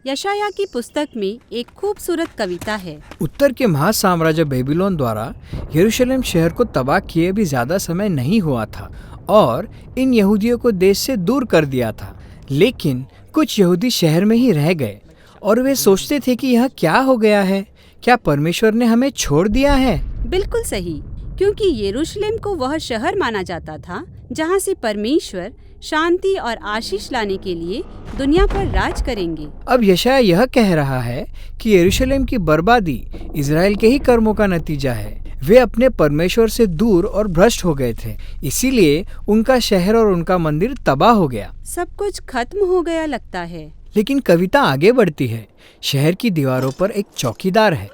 यशायाह की पुस्तक में एक खूबसूरत कविता है। उत्तर के महासाम्राज्य बेबीलोन द्वारा यरूशलेम शहर को तबाह किए भी ज्यादा समय नहीं हुआ था और इन यहूदियों को देश से दूर कर दिया था। लेकिन कुछ यहूदी शहर में ही रह गए और वे सोचते थे कि यह क्या हो गया है, क्या परमेश्वर ने हमें छोड़ दिया है। बिल्कुल सही, क्योंकि यरूशलेम को वह शहर माना जाता था जहाँ से परमेश्वर शांति और आशीष लाने के लिए दुनिया पर राज करेंगे। अब यशायाह यह कह रहा है कि यरूशलेम की बर्बादी इजराइल के ही कर्मों का नतीजा है। वे अपने परमेश्वर से दूर और भ्रष्ट हो गए थे, इसीलिए उनका शहर और उनका मंदिर तबाह हो गया। सब कुछ खत्म हो गया लगता है। लेकिन कविता आगे बढ़ती है। शहर की दीवारों पर एक चौकीदार है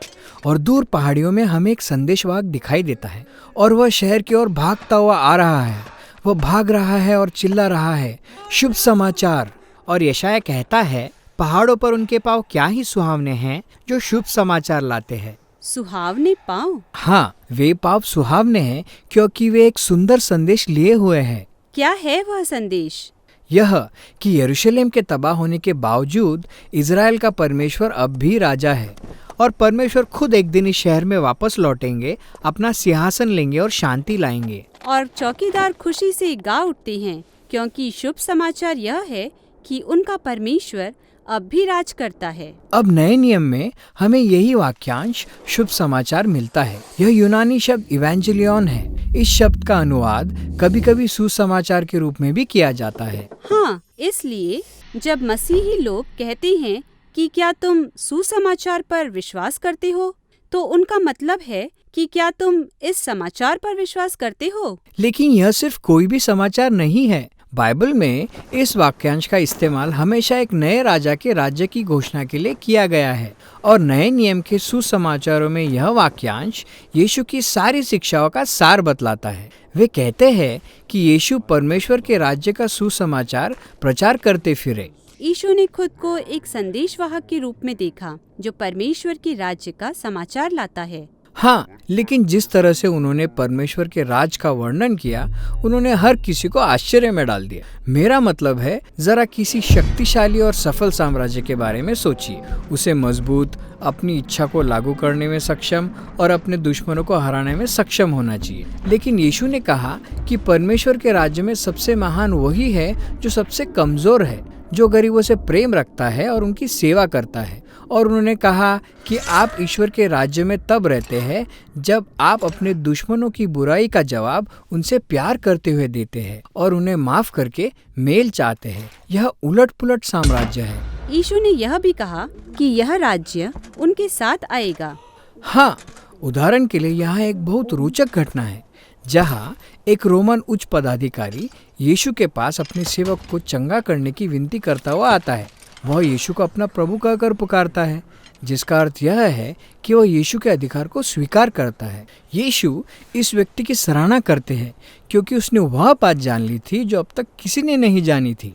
और दूर पहाड़ियों में हमें एक संदेशवाहक दिखाई देता है और वह शहर की ओर भागता हुआ आ रहा है। वह भाग रहा है और चिल्ला रहा है, शुभ समाचार। और यशायाह कहता है, पहाड़ों पर उनके पाँव क्या ही सुहावने हैं जो शुभ समाचार लाते हैं। सुहावने पाँव? हाँ, वे पाँव सुहावने हैं क्योंकि वे एक सुंदर संदेश लिए हुए हैं। क्या है वह संदेश? यह कि यरूशलेम के तबाह होने के बावजूद इजराइल का परमेश्वर अब भी राजा है और परमेश्वर खुद एक दिन इस शहर में वापस लौटेंगे, अपना सिंहासन लेंगे और शांति लाएंगे। और चौकीदार खुशी से गा उठते हैं क्योंकि शुभ समाचार यह है कि उनका परमेश्वर अब भी राज करता है। अब नए नियम में हमें यही वाक्यांश शुभ समाचार मिलता है। यह यूनानी शब्द इवेंजेलियन है। इस शब्द का अनुवाद कभी कभी सुसमाचार के रूप में भी किया जाता है। हाँ, इसलिए जब मसीही लोग कहते हैं कि क्या तुम सुसमाचार पर विश्वास करते हो, तो उनका मतलब है कि क्या तुम इस समाचार पर विश्वास करते हो। लेकिन यह सिर्फ कोई भी समाचार नहीं है। बाइबल में इस वाक्यांश का इस्तेमाल हमेशा एक नए राजा के राज्य की घोषणा के लिए किया गया है और नए नियम के सुसमाचारों में यह वाक्यांश यीशु की सारी शिक्षाओं का सार बतलाता है। वे कहते हैं कि यीशु परमेश्वर के राज्य का सुसमाचार प्रचार करते फिरे। यीशु ने खुद को एक संदेशवाहक के रूप में देखा जो परमेश्वर के राज्य का समाचार लाता है। हाँ, लेकिन जिस तरह से उन्होंने परमेश्वर के राज का वर्णन किया, उन्होंने हर किसी को आश्चर्य में डाल दिया। मेरा मतलब है, जरा किसी शक्तिशाली और सफल साम्राज्य के बारे में सोचिए। उसे मजबूत, अपनी इच्छा को लागू करने में सक्षम और अपने दुश्मनों को हराने में सक्षम होना चाहिए। लेकिन यीशु ने कहा कि परमेश्वर के राज्य में सबसे महान वही है जो सबसे कमजोर है, जो गरीबों से प्रेम रखता है और उनकी सेवा करता है। और उन्होंने कहा कि आप ईश्वर के राज्य में तब रहते हैं जब आप अपने दुश्मनों की बुराई का जवाब उनसे प्यार करते हुए देते हैं और उन्हें माफ करके मेल चाहते हैं। यह उलट-पुलट साम्राज्य है। यीशु ने यह भी कहा कि यह राज्य उनके साथ आएगा। हाँ, उदाहरण के लिए यहाँ एक बहुत रोचक घटना है जहाँ एक रोमन उच्च पदाधिकारी यीशु के पास अपने सेवक को चंगा करने की विनती करता हुआ आता है। वह यीशु को अपना प्रभु कहकर पुकारता है, जिसका अर्थ यह है कि वह यीशु के अधिकार को स्वीकार करता है। यीशु इस व्यक्ति की सराहना करते हैं क्योंकि उसने वह बात जान ली थी जो अब तक किसी ने नहीं जानी थी,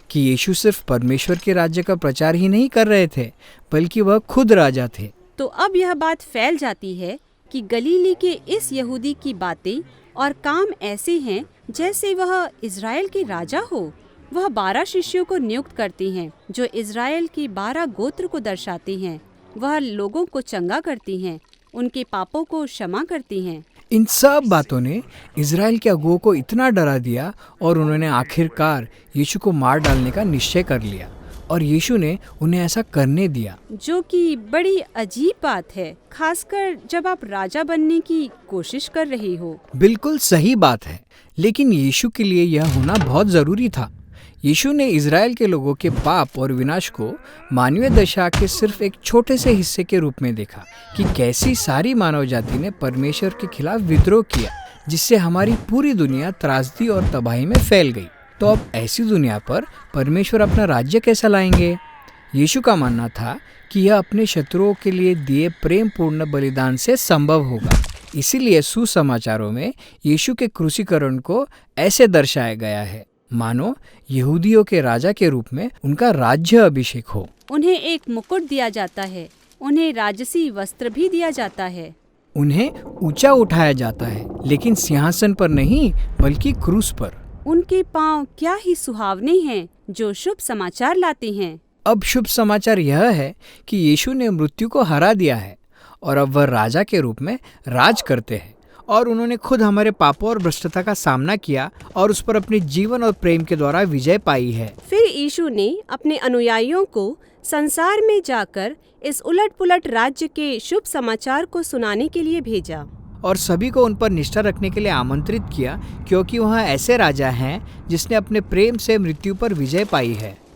कि यीशु सिर्फ परमेश्वर के राज्य का प्रचार ही नहीं कर रहे थे, बल्कि वह खुद राजा थे। तो अब यह बात फैल जाती है कि गलीली के इस यहूदी की बातें और काम ऐसे हैं जैसे वह इज़राइल के राजा हो। वह 12 शिष्यों को नियुक्त करती हैं जो इज़राइल के 12 गोत्र को दर्शाते हैं। वह लोगों को चंगा करती हैं, उनके पापों को क्षमा करती हैं। इन सब बातों ने इज़राइल के अगुओं को इतना डरा दिया और उन्होंने आखिरकार यीशु को मार डालने का निश्चय कर लिया और यीशु ने उन्हें ऐसा करने दिया, जो कि बड़ी अजीब बात है, खासकर जब आप राजा बनने की कोशिश कर रहे हो। बिल्कुल सही बात है, लेकिन यीशु के लिए यह होना बहुत जरूरी था। यीशु ने इज़राइल के लोगों के पाप और विनाश को मानवीय दशा के सिर्फ एक छोटे से हिस्से के रूप में देखा कि कैसी सारी मानव जाति ने परमेश्वर के खिलाफ विद्रोह किया, जिससे हमारी पूरी दुनिया त्रासदी और तबाही में फैल गई। तो अब ऐसी दुनिया पर परमेश्वर अपना राज्य कैसा लाएंगे? यीशु का मानना था कि यह अपने शत्रुओं के लिए दिए प्रेम पूर्ण बलिदान से संभव होगा। इसीलिए सुसमाचारों में यीशु के क्रूसीकरण को ऐसे दर्शाया गया है मानो यहूदियों के राजा के रूप में उनका राज्य अभिषेक हो। उन्हें एक मुकुट दिया जाता है, उन्हें राजसी वस्त्र भी दिया जाता है, उन्हें ऊंचा उठाया जाता है, लेकिन सिंहासन पर नहीं बल्कि क्रूस पर। उनके पांव क्या ही सुहावने हैं जो शुभ समाचार लाते हैं। अब शुभ समाचार यह है कि यीशु ने मृत्यु को हरा दिया है और अब वह राजा के रूप में राज करते हैं और उन्होंने खुद हमारे पापों और भ्रष्टता का सामना किया और उस पर अपने जीवन और प्रेम के द्वारा विजय पाई है। फिर यीशु ने अपने अनुयायियों को संसार में जाकर इस उलट-पुलट राज्य के शुभ समाचार को सुनाने के लिए भेजा और सभी को उन पर निष्ठा रखने के लिए आमंत्रित किया, क्योंकि वहाँ ऐसे राजा हैं जिसने अपने प्रेम से मृत्यु पर विजय पाई है।